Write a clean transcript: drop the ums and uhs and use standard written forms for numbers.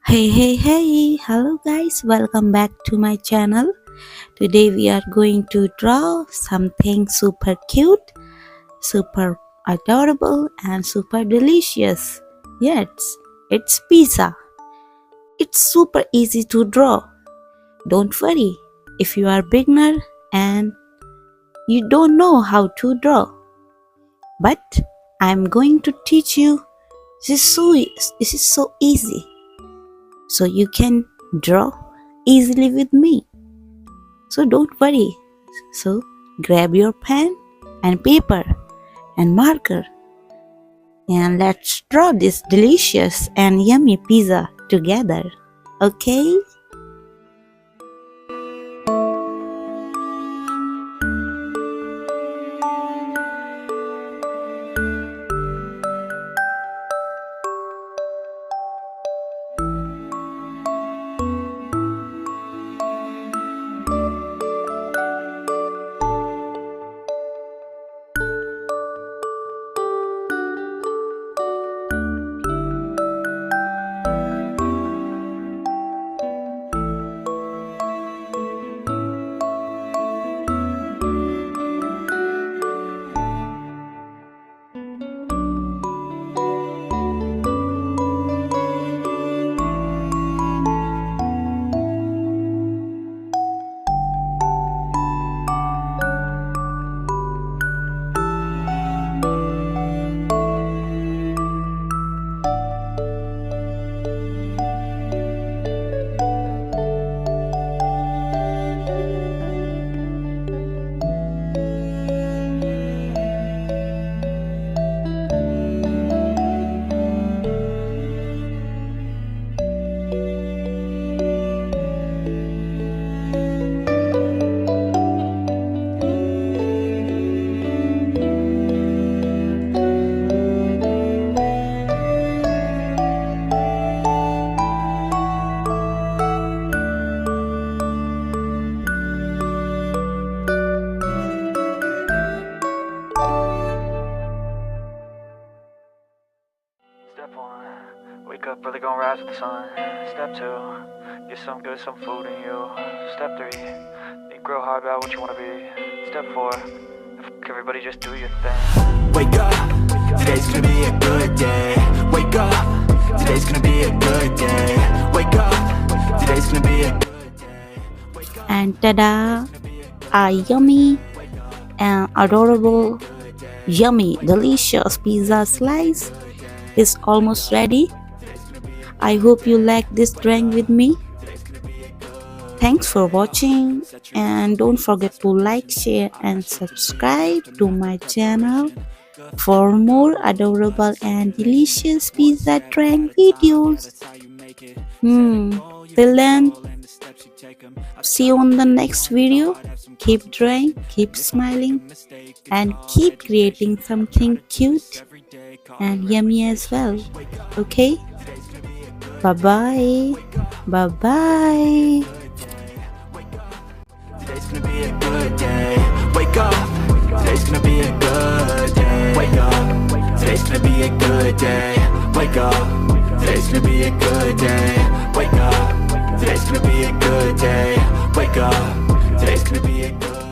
Hey, hello guys, welcome back to my channel. Today we are going to draw something super cute, super adorable, and super delicious. Yes, it's pizza. It's super easy to draw. Don't worry if you are beginner and you don't know how to draw. But I'm going to teach you. This is so easy. So you can draw easily with me. So don't worry. So grab your pen and paper and marker and let's draw this delicious and yummy pizza together. Okay? Step one, wake up early, gonna rise with the sun. Step two, get some good, some food in you. Step three, think real hard about what you wanna be. Step four, everybody just do your thing. Wake up, today's gonna be a good day. Wake up, today's gonna be a good day. Wake up, today's gonna be a good day. And tada! A yummy and adorable, yummy, delicious pizza slice is almost ready. I hope you like this drawing with me. Thanks for watching and don't forget to like, share and subscribe to my channel for more adorable and delicious pizza drawing videos. Till then, see you on the next video. Keep drawing, keep smiling and keep creating something cute and yummy as well. Okay? Bye-bye. Bye-bye. Today's gonna be a good day. Wake up, today's gonna be a good day. Wake up, today's gonna be a good day. Wake up, today's gonna be a good day. Wake up, today's gonna be a good day. Wake up, today's gonna be a good day.